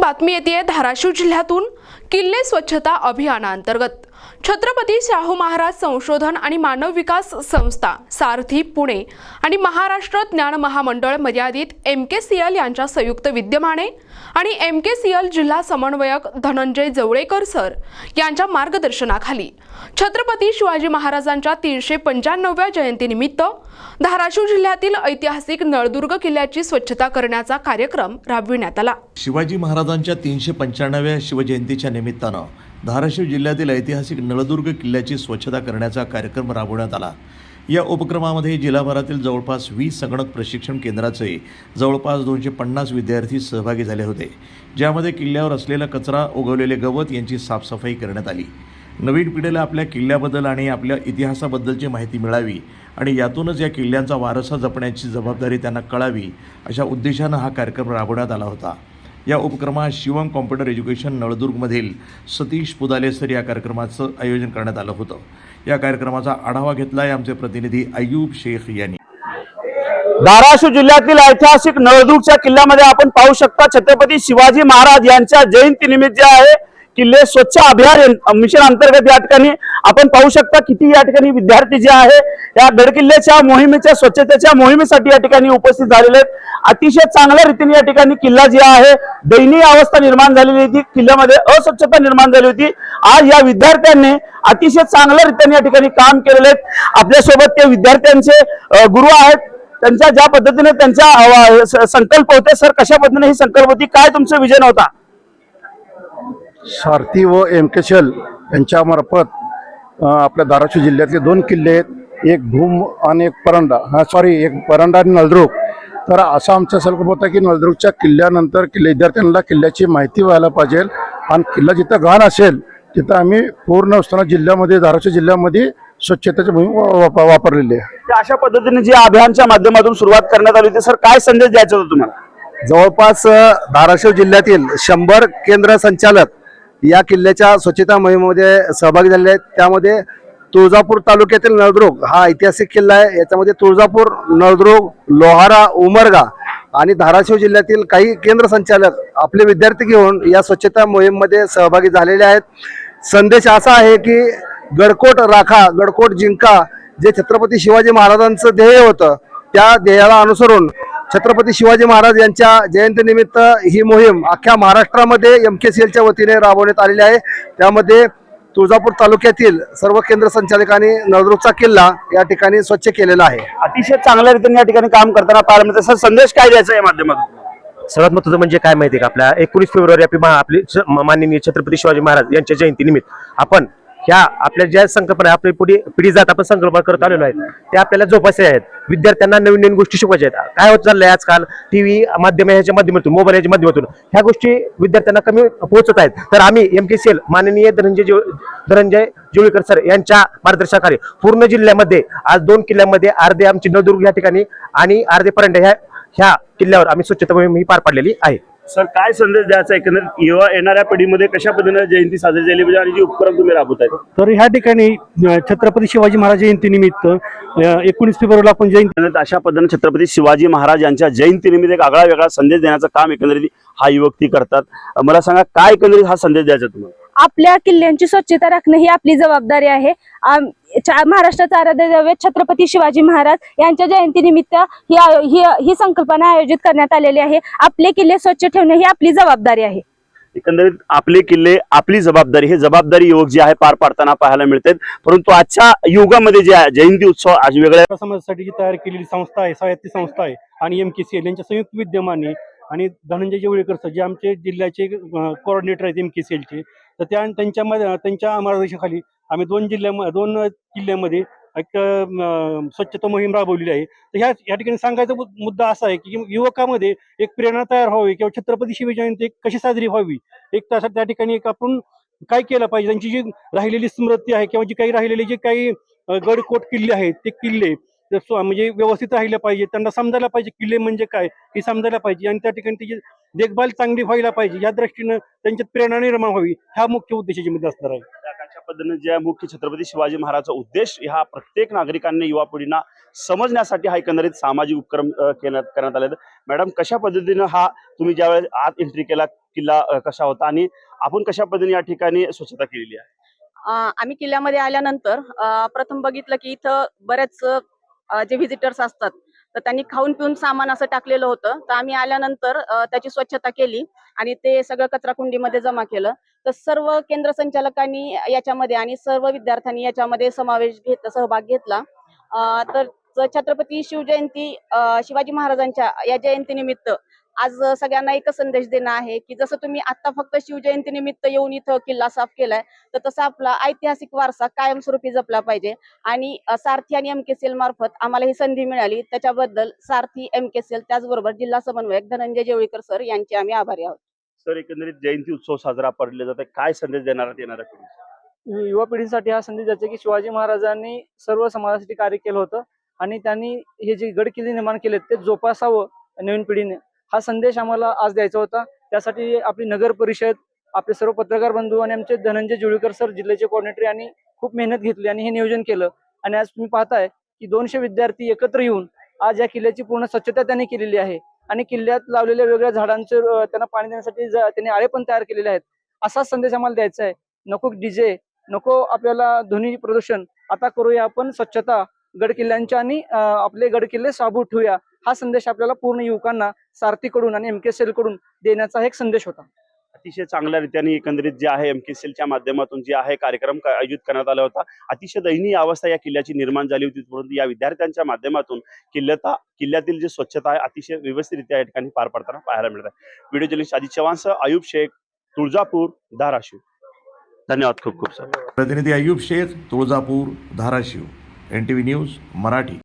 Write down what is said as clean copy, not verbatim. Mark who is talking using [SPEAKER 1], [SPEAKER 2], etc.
[SPEAKER 1] बातमी येते धाराशिव जिल्ह्यातून किल्ले स्वच्छता अभियानांतर्गत छत्रपती शाहू महाराज संशोधन आणि मानव विकास संस्था सारथी पुणे आणि महाराष्ट्र ज्ञान महामंडळ मर्यादित MKCL यांच्या संयुक्त विद्यमाने आणि MKCL जिल्हा समन्वयक धनंजय जवळेकर सर यांच्या मार्गदर्शनाखाली छत्रपती शिवाजी महाराजांच्या 395व्या जयंतीनिमित्त धाराशिव जिल्ह्यातील ऐतिहासिक नळदुर्ग किल्ल्याची स्वच्छता करण्याचा कार्यक्रम राबविण्यात आला।
[SPEAKER 2] शिवाजी महाराजांच्या 395व्या शिवजयंतीच्या निमित्तानं धाराशिव जिल्ह्यातील ऐतिहासिक नळदुर्ग किल्ल्याची स्वच्छता करण्याचा कार्यक्रम राबवण्यात आला। या उपक्रमामध्ये जिल्हाभरातील जवळपास 20 संगणक प्रशिक्षण केंद्राचे जवळपास 250 विद्यार्थी सहभागी झाले होते, ज्यामध्ये किल्ल्यावर असलेला कचरा, उगवलेले गवत यांची साफसफाई करण्यात आली। नवीन पिढीला आपल्या किल्ल्याबद्दल आणि आपल्या इतिहासाबद्दलची माहिती मिळावी आणि यातूनच या किल्ल्यांचा वारसा जपण्याची जबाबदारी त्यांना कळावी, अशा उद्देशानं हा कार्यक्रम राबवण्यात आला होता। या उपक्रमात शिवम कॉम्प्युटर एज्युकेशन नळदुर्गमधील सतीश पुदाले सर या कार्यक्रमाचं आयोजन करण्यात आलं होतं। या कार्यक्रमाचा आढावा घेतलाय आमचे प्रतिनिधी अय्यूब शेख यांनी।
[SPEAKER 3] धाराशिव जिल्ह्यातील ऐतिहासिक नळदुर्गच्या किल्ल्यामध्ये आपण पाहू शकता छत्रपती शिवाजी महाराज यांच्या जयंतीनिमित्त जे आहे किल्ले स्वच्छ अभियान मिशन अंतर्गत या ठिकाणी आपण पाहू शकता किती या ठिकाणी विद्यार्थी जे आहे या गडकिल्ल्याच्या मोहिमेच्या स्वच्छतेच्या मोहिमेसाठी या ठिकाणी उपस्थित झालेले आहेत। अतिशय चांगल्या रीतीने या ठिकाणी किल्ला जे आहे दयनीय अवस्था निर्माण झालेली होती, किल्ल्यामध्ये अस्वच्छता निर्माण झाली होती। आज या विद्यार्थ्यांनी अतिशय चांगल्या रीतीने या ठिकाणी काम केलेले आहेत। आपल्यासोबत ते विद्यार्थ्यांचे गुरु आहेत, त्यांच्या ज्या पद्धतीने त्यांचा संकल्प होते सर, कशा पद्धतीने ही संकल्प होती, काय तुमचं विजन होता?
[SPEAKER 4] सारथी व MKCL यांच्यामार्फत आपल्या धाराशिव जिल्ह्यातले 2 किल्ले आहेत, एक भूम आणि एक परंडा, एक परंडा आणि नळदुर्ग। तर असा आमचा संकल्प होता की नळदुर्गच्या किल्ल्यानंतर विद्यार्थ्यांना किल्ल्याची माहिती व्हायला पाहिजे आणि किल्ला जिथं घाण असेल तिथं आम्ही पूर्ण असताना जिल्ह्यामध्ये धाराशिव जिल्ह्यामध्ये स्वच्छतेची मोहीम वापरलेली आहे।
[SPEAKER 3] अशा पद्धतीने जे अभियानच्या माध्यमातून सुरुवात करण्यात आली होती सर, काय संदेश द्यायचा होता तुम्हाला?
[SPEAKER 5] जवळपास धाराशिव जिल्ह्यातील 100 केंद्र संचालक या किल्ल्याच्या स्वच्छता मोहिमेमध्ये सहभागी झालेले आहेत। त्यामध्ये तुळजापूर तालुक्यातील नळदुर्ग हा ऐतिहासिक किल्ला आहे। याच्यामध्ये तुळजापूर, नळदुर्ग, लोहारा, उमरगा आणि धाराशिव जिल्ह्यातील काही केंद्र संचालक आपले विद्यार्थी घेऊन या स्वच्छता मोहिमेमध्ये सहभागी झालेले आहेत। संदेश असा आहे की गडकोट राखा, गडकोट जिंका, जे छत्रपती शिवाजी महाराजांचं ध्येय होतं त्या ध्येयाला अनुसरून छत्रपती शिवाजी महाराज यांच्या जयंतीनिमित्त ही मोहीम अख्ख्या महाराष्ट्रामध्ये MKCLच्या वतीने राबवण्यात आलेली आहे। त्यामध्ये तुळजापूर तालुक्यातील सर्व केंद्र संचालकांनी नळदुर्गचा किल्ला या ठिकाणी स्वच्छ केलेला आहे।
[SPEAKER 3] अतिशय चांगल्या रीतीने या ठिकाणी काम करताना पाहायला मिळतं सर, संदेश काय द्यायचा या माध्यमातून?
[SPEAKER 6] सर्वात महत्त्वाचं म्हणजे काय माहिती आहे का, आपल्या 19 फेब्रुवारी आपली माननीय छत्रपती शिवाजी महाराज यांच्या जयंतीनिमित्त आपण ह्या आपल्या ज्या संकल्पना आपली पुढे पिढी जात आपण संकल्प करत आलेलो आहेत ते आपल्याला जोपासायचे आहेत। विद्यार्थ्यांना नवीन नवीन गोष्टी शिकवायच्या आहेत। काय होत चाललंय आजकाल टीव्ही माध्यम ह्याच्या माध्यमातून, मोबाईल याच्या माध्यमातून ह्या गोष्टी विद्यार्थ्यांना कमी पोहोचत आहेत। तर आम्ही MKCL माननीय धनंजय जवळेकर सर यांच्या मार्गदर्शनाखाली पूर्ण जिल्ह्यामध्ये आज 2 किल्ल्यामध्ये अर्धे आमची नळदुर्ग या ठिकाणी आणि अर्धे परंडा ह्या किल्ल्यावर आम्ही स्वच्छता मोहीम ही पार पाडलेली आहे।
[SPEAKER 3] सर, काय संदेश द्यायचा एकंदरीत येणाऱ्या पिढीमध्ये कशा पद्धतीने जयंती साजरी झाली पाहिजे आणि जे उपक्रम तुम्ही राबवताय?
[SPEAKER 7] तर ह्या ठिकाणी छत्रपती शिवाजी महाराज जयंतीनिमित्त 19 फेब्रुवारीला आपण जयंती
[SPEAKER 3] अशा पद्धतीने छत्रपती शिवाजी महाराज यांच्या जयंतीनिमित्त एक आगळा वेगळा संदेश देण्याचं काम एकंदरीत हा युवक करतात। मला सांगा काय एकंदरीत हा संदेश द्यायचा तुम्हाला?
[SPEAKER 8] आपल्या किल्ल्यांची स्वच्छता राखणे ही आपली जबाबदारी आहे। महाराष्ट्राचा आराध्य दैवत छत्रपती शिवाजी महाराज यांच्या जयंतीनिमित्त ही संकल्पना आयोजित करण्यात आलेली आहे। आपले किल्ले स्वच्छ ठेवणे ही आपली जबाबदारी आहे।
[SPEAKER 3] एकंदरीत आपले किल्ले आपली जबाबदारी, हे जबाबदारी युवक जे आहे पार पाडताना पाहायला मिळतात। परंतु आजच्या युगामध्ये जे आहे जयंती उत्सव आज वेगळ्या
[SPEAKER 7] समाजासाठी तयार केलेली संस्था आहे, स्वायत्त संस्था आहे आणि MKCL यांच्या संयुक्त विद्यमाने आणि धनंजय जवळेकर सर जे आमचे जिल्ह्याचे कोऑर्डिनेटर आहेत MKCLचे, तर त्यांच्या मार्गदर्शनाखाली आम्ही 2 किल्ल्यामध्ये एक स्वच्छता मोहीम राबवलेली आहे। तर या ठिकाणी सांगायचा मुद्दा असा आहे की युवकामध्ये एक प्रेरणा तयार व्हावी किंवा छत्रपती शिवाजी जयंती कशी साजरी व्हावी, एक तासात त्या ठिकाणी एक आपण काय केलं पाहिजे, त्यांची जी राहिलेली स्मृती आहे किंवा जी काही राहिलेली जे काही गडकोट किल्ले आहेत ते किल्ले म्हणजे व्यवस्थित राहिले पाहिजे, त्यांना समजायला पाहिजे किल्ले म्हणजे काय हे समजायला पाहिजे आणि त्या ठिकाणी त्याची देखभाल चांगली व्हायला पाहिजे। या दृष्टीनं त्यांच्यात प्रेरणा निर्माण व्हावी, हा मुख्य उद्देशाची मुद्दा असणार आहे।
[SPEAKER 3] पद्धतीने जे मुख्य छत्रपती शिवाजी महाराजचा उद्देश ह्या प्रत्येक नागरिकांनी युवा पिढींना समजण्यासाठी हा एकंदरीत सामाजिक उपक्रम करण्यात आले. मॅडम, कशा पद्धतीनं हा तुम्ही ज्यावेळेस आत एंट्री केला किल्ला कसा होता आणि आपण कशा पद्धतीने या ठिकाणी स्वच्छता केलेली आहे?
[SPEAKER 9] आम्ही किल्ल्यामध्ये आल्यानंतर प्रथम बघितलं की इथं बरेच जे व्हिजिटर्स असतात तर त्यांनी खाऊन पिऊन सामान असं टाकलेलं होतं. तर आम्ही आल्यानंतर त्याची स्वच्छता केली आणि ते सगळं कचरा कुंडीमध्ये जमा केलं. तर सर्व केंद्र संचालकांनी याच्यामध्ये आणि सर्व विद्यार्थ्यांनी याच्यामध्ये सहभाग घेतला. तर छत्रपती शिवजयंती शिवाजी महाराजांच्या या जयंतीनिमित्त आज सगळ्यांना एकच संदेश देणं आहे की जसं तुम्ही आता फक्त शिवजयंती निमित्त येऊन इथं किल्ला साफ केलाय तर तसा आपला ऐतिहासिक वारसा कायमस्वरूपी जपला पाहिजे. आणि सारथी आणि MKCL मार्फत आम्हाला ही संधी मिळाली त्याच्याबद्दल सारथी, MKCL त्याचबरोबर जिल्हा समन्वयक धनंजय जेवळीकर सर यांचे आम्ही आभारी आहोत.
[SPEAKER 3] सर, एकंदरीत जयंती उत्सव साजरा पडले जाते, काय संदेश देणार येणाऱ्या पिढीला?
[SPEAKER 10] युवा पिढीसाठी हा संदेश द्यायचा की शिवाजी महाराजांनी सर्व समाजासाठी कार्य केलं होतं आणि त्यांनी हे जे गड किल्ले निर्माण केलेत ते जोपासावं नवीन पिढीने, हा संदेश आम्हाला आज द्यायचा होता. त्यासाठी आपली नगर परिषद, आपले सर्व पत्रकार बंधू आणि आमचे धनंजय जुळीकर सर जिल्ह्याचे कोऑर्डिनेटर यांनी खूप मेहनत घेतली आणि हे नियोजन केलं. आणि आज तुम्ही पाहताय की 200 विद्यार्थी एकत्र येऊन आज या किल्ल्याची पूर्ण स्वच्छता त्यांनी केलेली आहे आणि किल्ल्यात लावलेल्या वेगवेगळ्या झाडांचं त्यांना पाणी देण्यासाठी त्यांनी आळे पण तयार केलेले आहेत. असाच संदेश आम्हाला द्यायचा आहे. नको DJ, नको आपल्याला ध्वनी प्रदूषण, आता करूया आपण स्वच्छता गड किल्ल्यांच्या आणि आपले गड किल्ले साबूत ठेवूया. हा संदेश आपल्याला पूर्ण युवकांना सारथीकडून आणि MKCL कडून देण्याचा एक संदेश होता.
[SPEAKER 3] अतिशय चांगल्या रीतीने एकंदरीत जे आहे MKCLच्या माध्यमातून जे आहे कार्यक्रम आयोजित करण्यात आला होता. अतिशय दयनीय अवस्था या किल्ल्याची निर्माण झाली होती, परंतु या विद्यार्थ्यांच्या माध्यमातून किल्ल्यातील जी स्वच्छता आहे अतिशय व्यवस्थितरित्या या ठिकाणी पार पडताना पाहायला मिळत आहे. व्हिडिओ जर्नलिस्ट अजित चव्हाणसह अयूब शेख, तुळजापूर, धाराशिव. धन्यवाद खूप खूप सर.
[SPEAKER 2] प्रतिनिधी अयूब शेख, तुळजापूर, धाराशिव, NTV न्यूज मराठी.